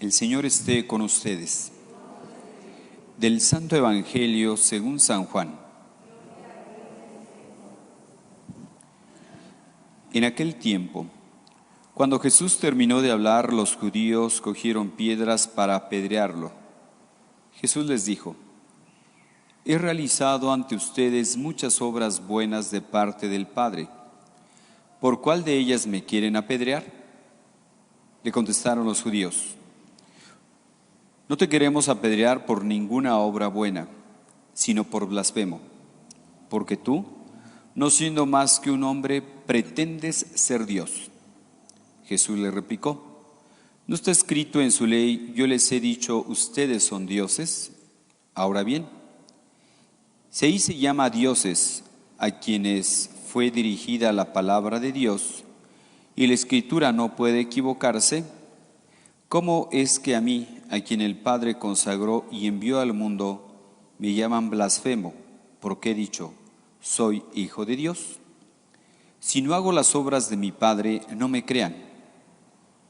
El Señor esté con ustedes. Del Santo Evangelio según San Juan. En aquel tiempo, cuando Jesús terminó de hablar, los judíos cogieron piedras para apedrearlo. Jesús les dijo: He realizado ante ustedes muchas obras buenas de parte del Padre. ¿Por cuál de ellas me quieren apedrear? Le contestaron los judíos: No te queremos apedrear por ninguna obra buena, sino por blasfemo, porque tú, no siendo más que un hombre, pretendes ser Dios. Jesús le replicó: ¿No está escrito en su ley, yo les he dicho, ustedes son dioses? Ahora bien, si ahí se llama dioses a quienes fue dirigida la palabra de Dios, y la Escritura no puede equivocarse, ¿cómo es que a mí, a quien el Padre consagró y envió al mundo, me llaman blasfemo, porque he dicho, soy hijo de Dios? Si no hago las obras de mi Padre, no me crean,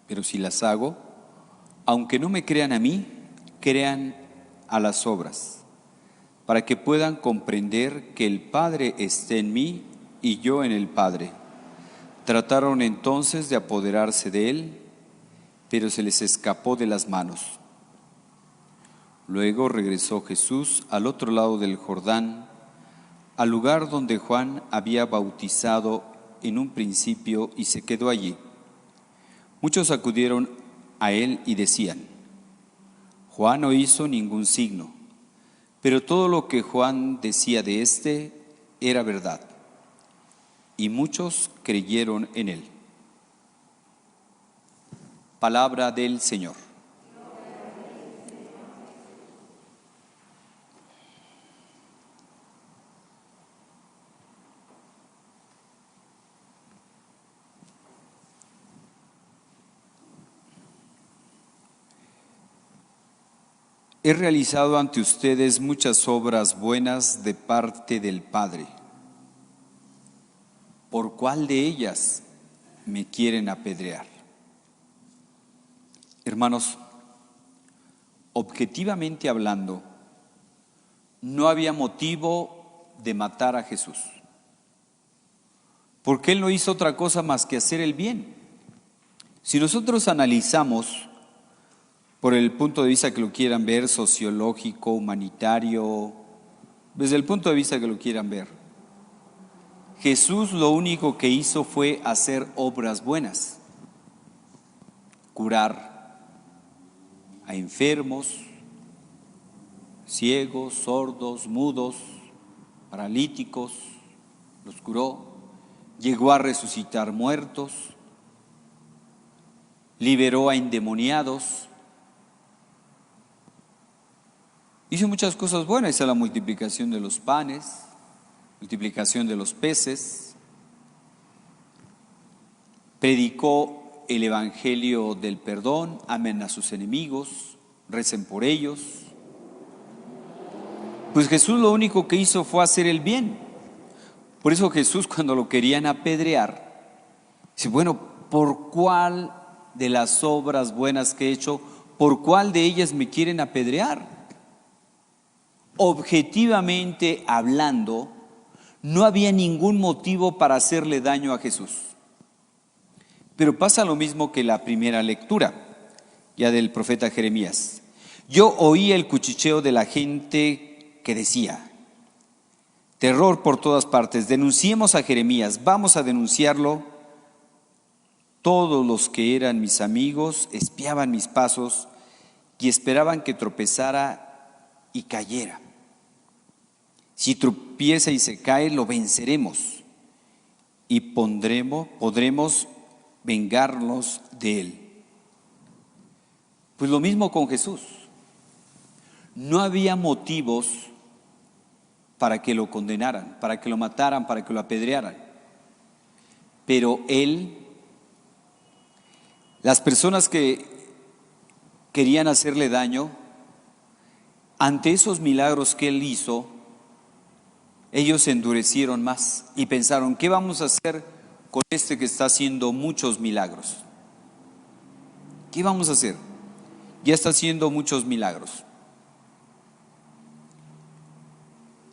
pero si las hago, aunque no me crean a mí, crean a las obras, para que puedan comprender que el Padre está en mí y yo en el Padre. Trataron entonces de apoderarse de él, pero se les escapó de las manos. Luego regresó Jesús al otro lado del Jordán, al lugar donde Juan había bautizado en un principio, y se quedó allí. Muchos acudieron a él y decían: Juan no hizo ningún signo, pero todo lo que Juan decía de éste era verdad. Y muchos creyeron en él. Palabra del Señor. He realizado ante ustedes muchas obras buenas de parte del Padre. ¿Por cuál de ellas me quieren apedrear? Hermanos, objetivamente hablando, no había motivo de matar a Jesús, porque Él no hizo otra cosa más que hacer el bien. Si nosotros analizamos por el punto de vista que lo quieran ver, sociológico, humanitario, desde el punto de vista que lo quieran ver, Jesús lo único que hizo fue hacer obras buenas, curar a enfermos, ciegos, sordos, mudos, paralíticos, los curó, llegó a resucitar muertos, liberó a endemoniados, hizo muchas cosas buenas, hizo la multiplicación de los panes, multiplicación de los peces, predicó el evangelio del perdón, amen a sus enemigos, recen por ellos. Pues Jesús lo único que hizo fue hacer el bien. Por eso Jesús, cuando lo querían apedrear, dice: bueno, ¿por cuál de las obras buenas que he hecho, por cuál de ellas me quieren apedrear? Objetivamente hablando, no había ningún motivo para hacerle daño a Jesús. Pero pasa lo mismo que la primera lectura, ya del profeta Jeremías. Yo oí el cuchicheo de la gente que decía: terror por todas partes, denunciemos a Jeremías, vamos a denunciarlo. Todos los que eran mis amigos espiaban mis pasos y esperaban que tropezara y cayera. Si tropieza y se cae, lo venceremos y podremos vengarnos de él. Pues lo mismo con Jesús. No había motivos para que lo condenaran, para que lo mataran, para que lo apedrearan. Pero él, las personas que querían hacerle daño, ante esos milagros que él hizo, ellos se endurecieron más y pensaron: ¿qué vamos a hacer con este que está haciendo muchos milagros? ¿Qué vamos a hacer? ya está haciendo muchos milagros.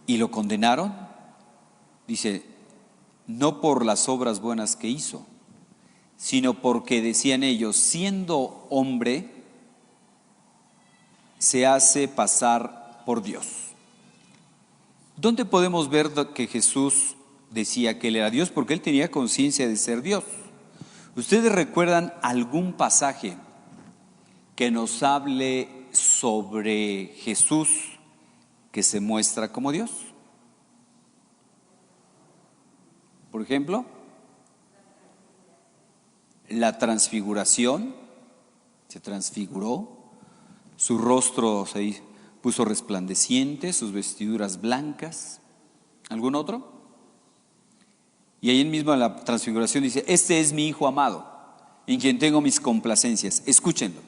Y lo condenaron, dice, no por las obras buenas que hizo, sino porque decían ellos, siendo hombre, se hace pasar por Dios. ¿Dónde podemos ver que Jesús decía que Él era Dios? Porque Él tenía conciencia de ser Dios. ¿Ustedes recuerdan algún pasaje que nos hable sobre Jesús que se muestra como Dios? Por ejemplo, la transfiguración, se transfiguró, su rostro se puso resplandeciente, sus vestiduras blancas. ¿Algún otro? Y ahí mismo en la transfiguración dice, este es mi Hijo amado, en quien tengo mis complacencias, escúchenlo.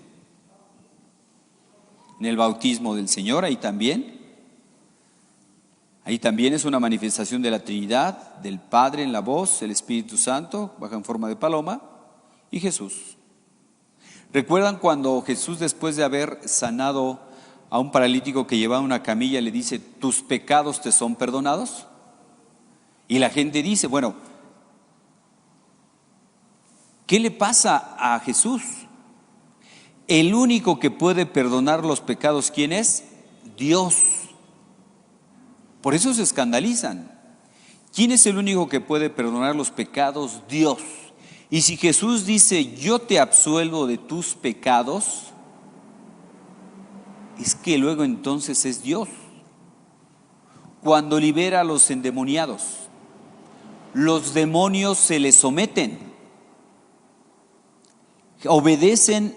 En el bautismo del Señor, ahí también es una manifestación de la Trinidad, del Padre en la voz, el Espíritu Santo, baja en forma de paloma, y Jesús. ¿Recuerdan cuando Jesús, después de haber sanado a un paralítico que llevaba una camilla, le dice, tus pecados te son perdonados? Y la gente dice, bueno, ¿qué le pasa a Jesús? El único que puede perdonar los pecados, ¿quién es? Dios. Por eso se escandalizan. ¿Quién es el único que puede perdonar los pecados? Dios. Y si Jesús dice, yo te absuelvo de tus pecados, es que luego entonces es Dios. Cuando libera a los endemoniados, los demonios se le someten, obedecen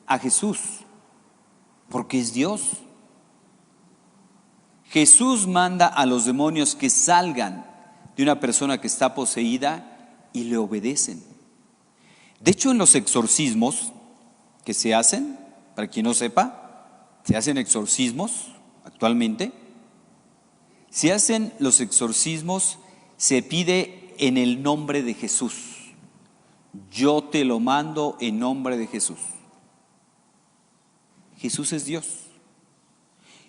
a Jesús, porque es Dios. Jesús manda a los demonios que salgan de una persona que está poseída y le obedecen. De hecho, en los exorcismos que se hacen, para quien no sepa, se hacen exorcismos actualmente. Se hacen los exorcismos, se pide en el nombre de Jesús. Yo te lo mando en nombre de Jesús. Jesús es Dios.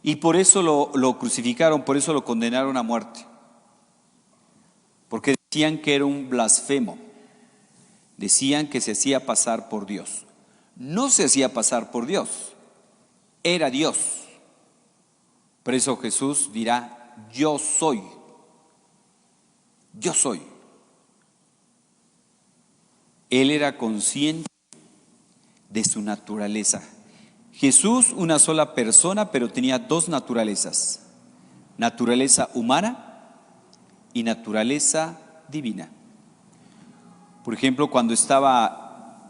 Y por eso lo crucificaron, por eso lo condenaron a muerte. Porque decían que era un blasfemo. Decían que se hacía pasar por Dios. No se hacía pasar por Dios, era Dios. Por eso Jesús dirá, yo soy. Yo soy. Él era consciente de su naturaleza. Jesús, una sola persona, pero tenía dos naturalezas: naturaleza humana y naturaleza divina. Por ejemplo, cuando estaba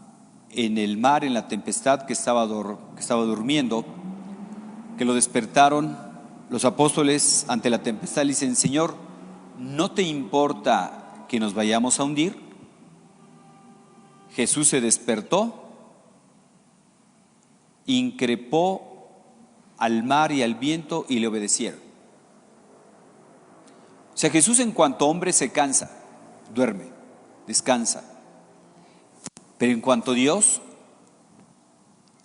en el mar, en la tempestad, que estaba durmiendo, que lo despertaron, los apóstoles ante la tempestad le dicen, Señor, ¿no te importa que nos vayamos a hundir? Jesús se despertó, increpó al mar y al viento y le obedecieron. O sea, Jesús en cuanto hombre se cansa, duerme, descansa. Pero en cuanto Dios,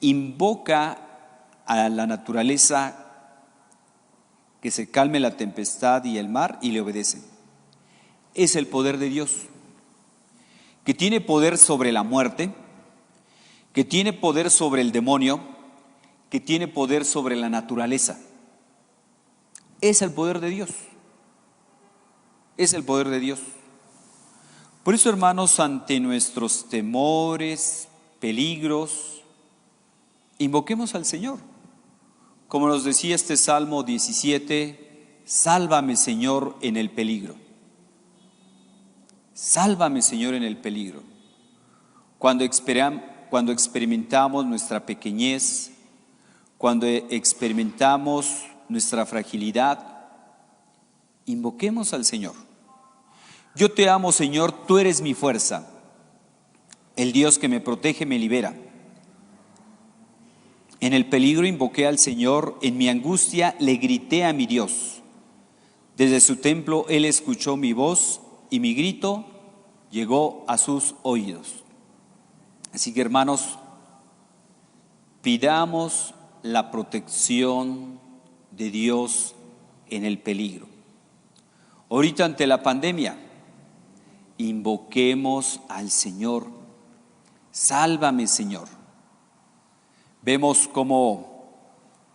invoca a la naturaleza que se calme la tempestad y el mar y le obedece. Es el poder de Dios, que tiene poder sobre la muerte, que tiene poder sobre el demonio, que tiene poder sobre la naturaleza. Es el poder de Dios. Es el poder de Dios. Por eso, hermanos, ante nuestros temores, peligros, invoquemos al Señor. Como nos decía este Salmo 17, sálvame, Señor, en el peligro. Sálvame, Señor, en el peligro. Cuando experimentamos nuestra pequeñez, cuando experimentamos nuestra fragilidad, invoquemos al Señor. Yo te amo, Señor, tú eres mi fuerza. El Dios que me protege me libera. En el peligro invoqué al Señor, en mi angustia le grité a mi Dios. Desde su templo Él escuchó mi voz y mi grito llegó a sus oídos. Así que, hermanos, pidamos la protección de Dios en el peligro. Ahorita ante la pandemia, invoquemos al Señor. Sálvame, Señor. Vemos cómo,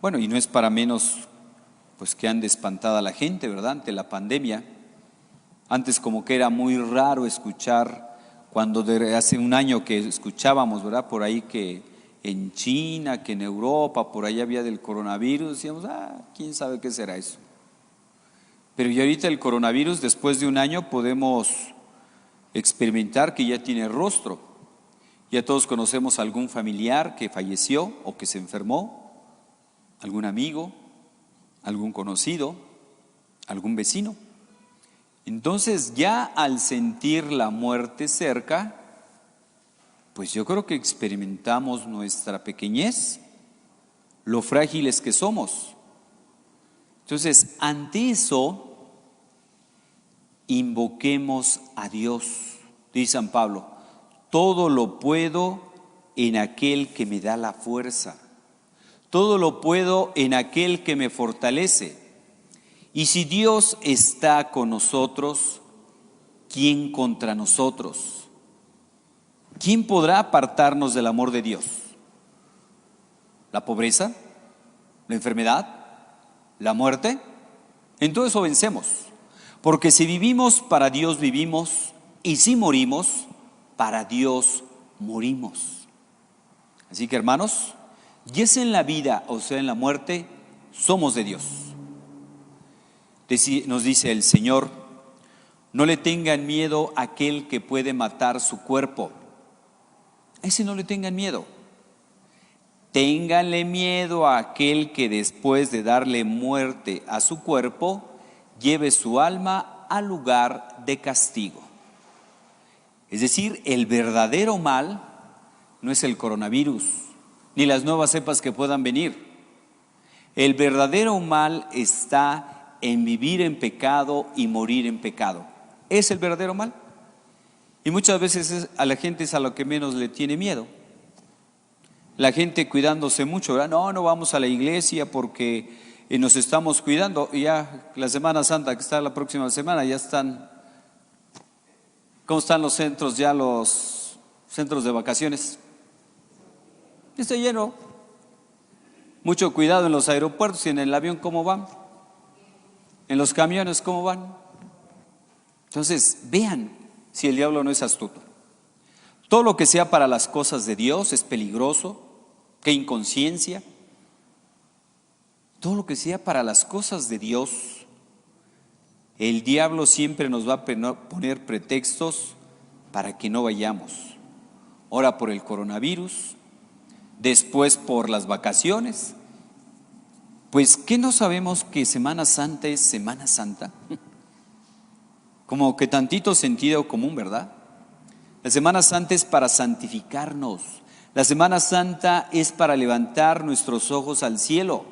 bueno, y no es para menos, pues que ande espantada la gente, ¿verdad? Ante la pandemia. Antes como que era muy raro escuchar, cuando hace un año que escuchábamos, ¿verdad? Por ahí que en China, que en Europa, por ahí había del coronavirus, decíamos, quién sabe qué será eso. Pero y ahorita el coronavirus, después de un año, podemos experimentar que ya tiene rostro. Ya todos conocemos a algún familiar que falleció o que se enfermó, algún amigo, algún conocido, algún vecino. Entonces ya al sentir la muerte cerca, pues yo creo que experimentamos nuestra pequeñez, lo frágiles que somos. Entonces, ante eso, invoquemos a Dios. Dice San Pablo, todo lo puedo en aquel que me da la fuerza. Todo lo puedo en aquel que me fortalece. Y si Dios está con nosotros, ¿quién contra nosotros? ¿Quién podrá apartarnos del amor de Dios? ¿La pobreza? ¿La enfermedad? ¿La muerte? En todo eso vencemos. Porque si vivimos, para Dios vivimos, y si morimos, para Dios morimos. Así que, hermanos, ya sea en la vida o sea en la muerte, somos de Dios. Nos dice el Señor, no le tengan miedo a aquel que puede matar su cuerpo. A ese no le tengan miedo. Ténganle miedo a aquel que después de darle muerte a su cuerpo, lleve su alma al lugar de castigo. Es decir, el verdadero mal no es el coronavirus, ni las nuevas cepas que puedan venir. El verdadero mal está en vivir en pecado y morir en pecado. Es el verdadero mal. Y muchas veces a la gente es a lo que menos le tiene miedo. La gente cuidándose mucho, ¿verdad? No vamos a la iglesia porque nos estamos cuidando. Y ya la Semana Santa, que está la próxima semana, ya están. ¿Cómo están los centros ya, los centros de vacaciones? Está lleno. Mucho cuidado en los aeropuertos y en el avión, ¿cómo van? En los camiones, ¿cómo van? Entonces, vean si el diablo no es astuto. Todo lo que sea para las cosas de Dios es peligroso. ¡Qué inconsciencia! Todo lo que sea para las cosas de Dios, el diablo siempre nos va a poner pretextos para que no vayamos. Ahora por el coronavirus, después por las vacaciones. Pues, ¿qué no sabemos que Semana Santa es Semana Santa? Como que tantito sentido común, ¿verdad? La Semana Santa es para santificarnos. La Semana Santa es para levantar nuestros ojos al cielo.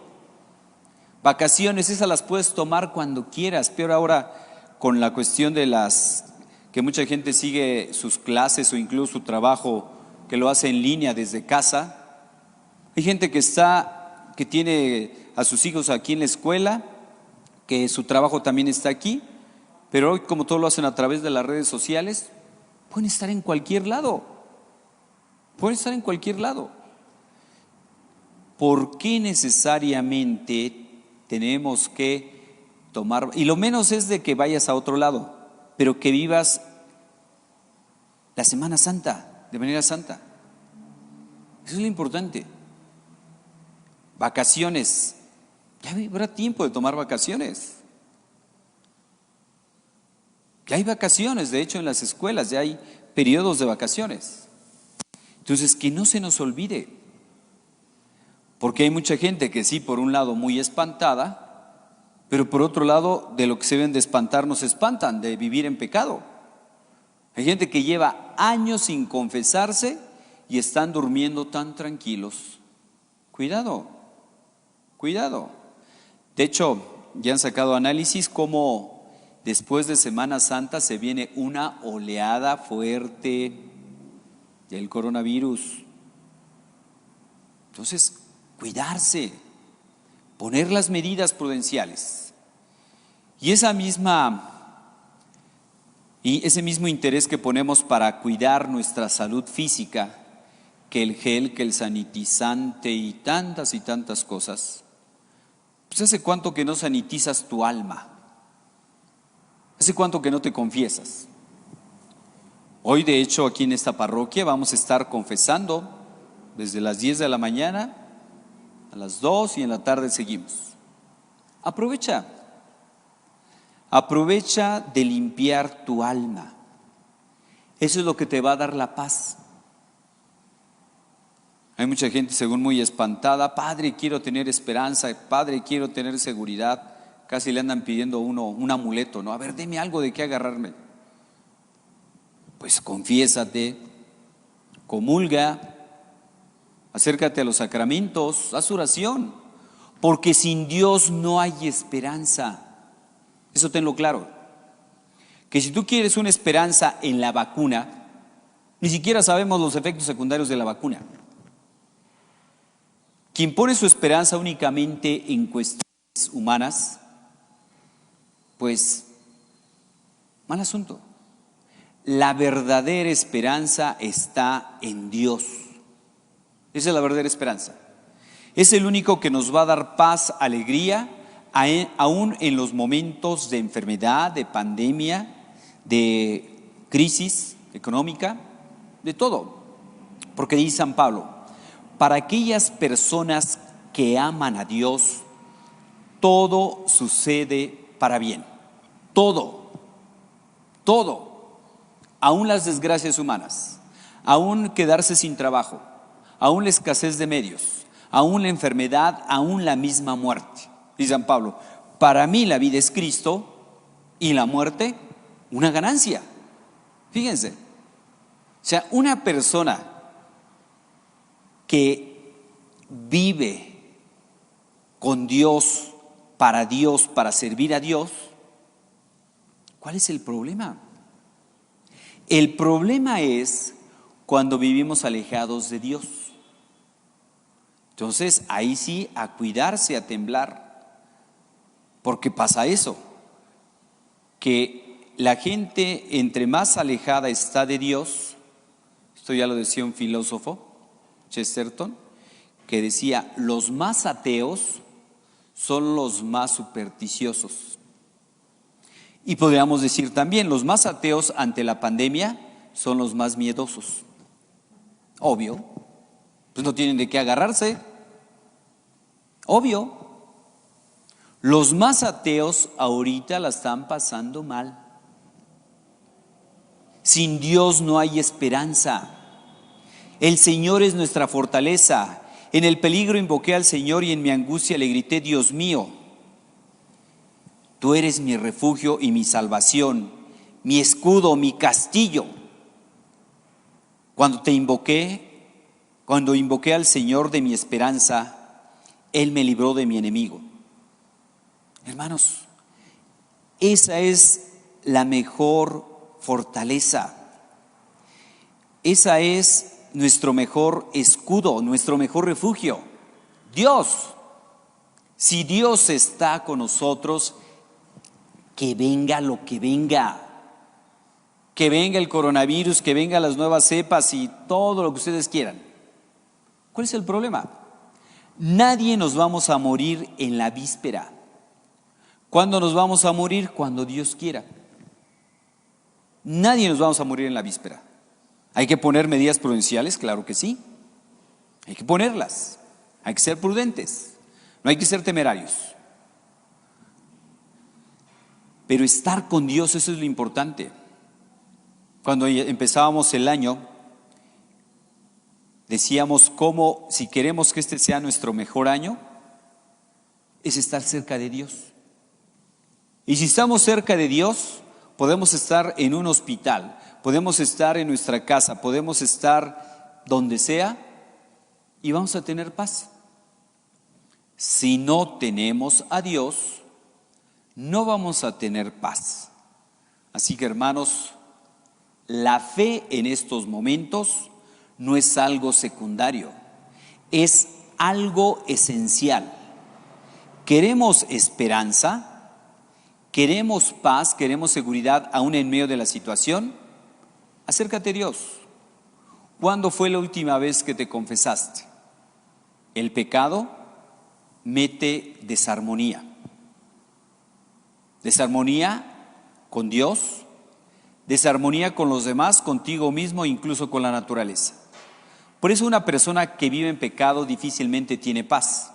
Vacaciones, esas las puedes tomar cuando quieras, pero ahora con la cuestión de que mucha gente sigue sus clases o incluso su trabajo, que lo hace en línea desde casa. Hay gente que tiene a sus hijos aquí en la escuela, que su trabajo también está aquí, pero hoy como todo lo hacen a través de las redes sociales, pueden estar en cualquier lado. Pueden estar en cualquier lado. ¿Por qué necesariamente tenemos que tomar? Y lo menos es de que vayas a otro lado, pero que vivas la Semana Santa de manera santa. Eso es lo importante. Vacaciones. Ya habrá tiempo de tomar vacaciones. Ya hay vacaciones, de hecho en las escuelas ya hay periodos de vacaciones. Entonces, que no se nos olvide, porque hay mucha gente que sí, por un lado muy espantada, pero por otro lado, de lo que se deben de espantar, no se espantan, de vivir en pecado. Hay gente que lleva años sin confesarse y están durmiendo tan tranquilos. Cuidado, cuidado. De hecho, ya han sacado análisis cómo después de Semana Santa se viene una oleada fuerte del coronavirus. Entonces, cuidarse, poner las medidas prudenciales. Y ese mismo interés que ponemos para cuidar nuestra salud física, que el gel, que el sanitizante y tantas cosas, pues ¿hace cuánto que no sanitizas tu alma? ¿Hace cuánto que no te confiesas? Hoy, de hecho, aquí en esta parroquia vamos a estar confesando desde las 10 de la mañana a las 2 y en la tarde seguimos. Aprovecha de limpiar tu alma. Eso es lo que te va a dar la paz. Hay mucha gente según muy espantada: padre, quiero tener esperanza, padre, quiero tener seguridad. Casi le andan pidiendo uno un amuleto, ¿no? A ver, deme algo de qué agarrarme. Pues confiésate, comulga, acércate a los sacramentos, haz oración, porque sin Dios no hay esperanza. Eso tenlo claro. Que si tú quieres una esperanza en la vacuna, ni siquiera sabemos los efectos secundarios de la vacuna. Quien pone su esperanza únicamente en cuestiones humanas, pues, mal asunto. La verdadera esperanza está en Dios. Esa es la verdadera esperanza. Es el único que nos va a dar paz, alegría, aún en los momentos de enfermedad, de pandemia, de crisis económica, de todo. Porque dice San Pablo: para aquellas personas que aman a Dios, todo sucede para bien. Todo. Aún las desgracias humanas, aún quedarse sin trabajo, aún la escasez de medios, aún la enfermedad, aún la misma muerte. Dice San Pablo: para mí la vida es Cristo y la muerte una ganancia. Fíjense, o sea, una persona que vive con Dios, para servir a Dios, ¿cuál es el problema? El problema es cuando vivimos alejados de Dios. Entonces, ahí sí, a cuidarse, a temblar, porque pasa eso, que la gente entre más alejada está de Dios, esto ya lo decía un filósofo, Chesterton, que decía: los más ateos son los más supersticiosos. Y podríamos decir también, los más ateos ante la pandemia son los más miedosos. Obvio, pues no tienen de qué agarrarse. Obvio. Los más ateos ahorita la están pasando mal. Sin Dios no hay esperanza. El Señor es nuestra fortaleza. En el peligro invoqué al Señor y en mi angustia le grité: Dios mío, tú eres mi refugio y mi salvación, mi escudo, mi castillo. Cuando invoqué al Señor de mi esperanza, Él me libró de mi enemigo. Hermanos, esa es la mejor fortaleza. Esa es nuestro mejor escudo, nuestro mejor refugio. Dios. Si Dios está con nosotros, que venga lo que venga. Que venga el coronavirus, que vengan las nuevas cepas y todo lo que ustedes quieran. ¿Cuál es el problema? Nadie nos vamos a morir en la víspera. ¿Cuándo nos vamos a morir? Cuando Dios quiera. Nadie nos vamos a morir en la víspera. ¿Hay que poner medidas prudenciales? Claro que sí. Hay que ponerlas. Hay que ser prudentes. No hay que ser temerarios. Pero estar con Dios, eso es lo importante. Cuando empezábamos el año, decíamos cómo, si queremos que este sea nuestro mejor año, es estar cerca de Dios. Y si estamos cerca de Dios, podemos estar en un hospital, podemos estar en nuestra casa, podemos estar donde sea y vamos a tener paz. Si no tenemos a Dios, no vamos a tener paz. Así que, hermanos, la fe en estos momentos no es algo secundario, es algo esencial. Queremos esperanza, queremos paz, queremos seguridad aún en medio de la situación. Acércate a Dios. ¿Cuándo fue la última vez que te confesaste? El pecado mete desarmonía. Desarmonía con Dios, desarmonía con los demás, contigo mismo, incluso con la naturaleza. Por eso una persona que vive en pecado difícilmente tiene paz.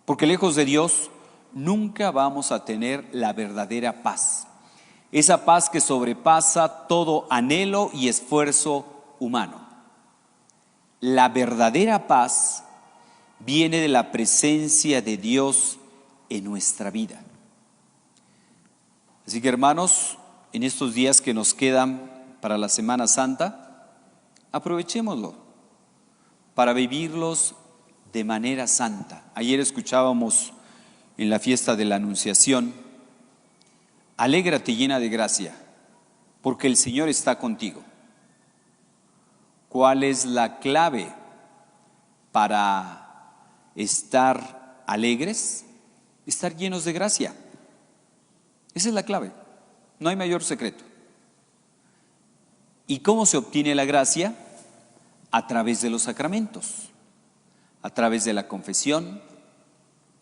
Porque lejos de Dios nunca vamos a tener la verdadera paz. Esa paz que sobrepasa todo anhelo y esfuerzo humano. La verdadera paz viene de la presencia de Dios en nuestra vida. Así que, hermanos, en estos días que nos quedan para la Semana Santa, aprovechémoslo para vivirlos de manera santa. Ayer escuchábamos en la fiesta de la Anunciación: alégrate llena de gracia, porque el Señor está contigo. ¿Cuál es la clave para estar alegres? Estar llenos de gracia. Esa es la clave, no hay mayor secreto. ¿Y cómo se obtiene la gracia? A través de los sacramentos, a través de la confesión,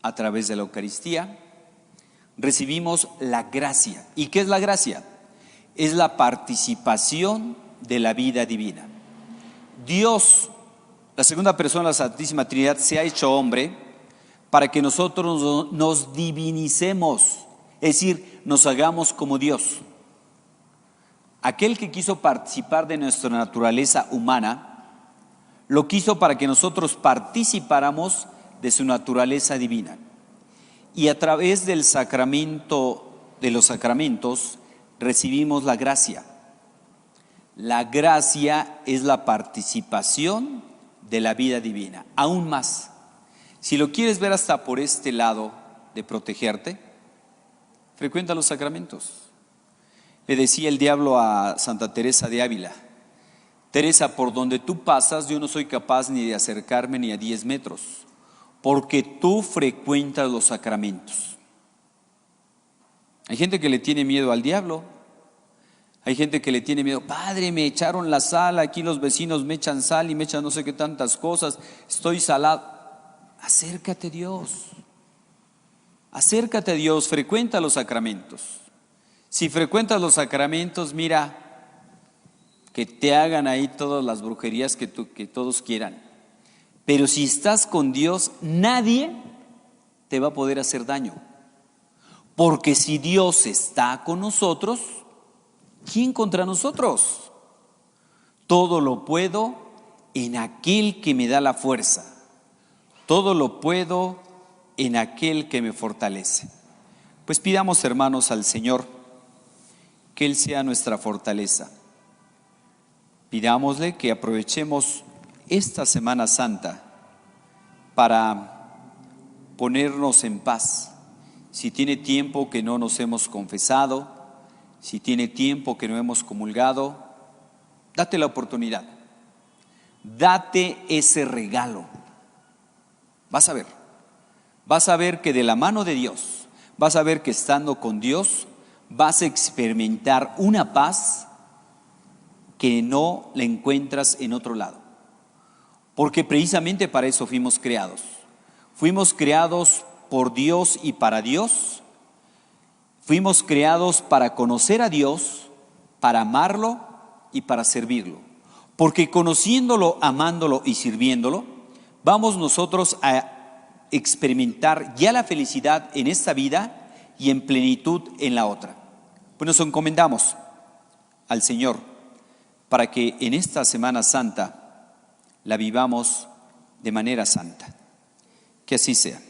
a través de la Eucaristía. Recibimos la gracia. ¿Y qué es la gracia? Es la participación de la vida divina. Dios, la segunda persona de la Santísima Trinidad, se ha hecho hombre para que nosotros nos divinicemos, es decir, nos hagamos como Dios. Aquel que quiso participar de nuestra naturaleza humana, lo quiso para que nosotros participáramos de su naturaleza divina. Y a través del sacramento, de los sacramentos, recibimos la gracia. La gracia es la participación de la vida divina. Aún más, si lo quieres ver hasta por este lado de protegerte, frecuenta los sacramentos. Le decía el diablo a Santa Teresa de Ávila: Teresa, por donde tú pasas, yo no soy capaz ni de acercarme ni a 10 metros, porque tú frecuentas los sacramentos. Hay gente que le tiene miedo al diablo. Hay gente que le tiene miedo: padre, me echaron la sal, aquí los vecinos me echan sal y me echan no sé qué tantas cosas, estoy salado. Acércate a Dios. Acércate a Dios, frecuenta los sacramentos. Si frecuentas los sacramentos, mira, que te hagan ahí todas las brujerías que todos quieran. Pero si estás con Dios, nadie te va a poder hacer daño. Porque si Dios está con nosotros, ¿quién contra nosotros? Todo lo puedo en aquel que me da la fuerza. Todo lo puedo en aquel que me fortalece. Pues pidamos, hermanos, al Señor que Él sea nuestra fortaleza. Pidámosle que aprovechemos esta Semana Santa para ponernos en paz. Si tiene tiempo que no nos hemos confesado, si tiene tiempo que no hemos comulgado, date la oportunidad. Date ese regalo. Vas a ver que de la mano de Dios, vas a ver que estando con Dios, vas a experimentar una paz que no la encuentras en otro lado. Porque precisamente para eso fuimos creados. Fuimos creados por Dios y para Dios. Fuimos creados para conocer a Dios, para amarlo y para servirlo. Porque conociéndolo, amándolo y sirviéndolo, vamos nosotros a experimentar ya la felicidad en esta vida y en plenitud en la otra. Pues nos encomendamos al Señor para que en esta Semana Santa la vivamos de manera santa. Que así sea.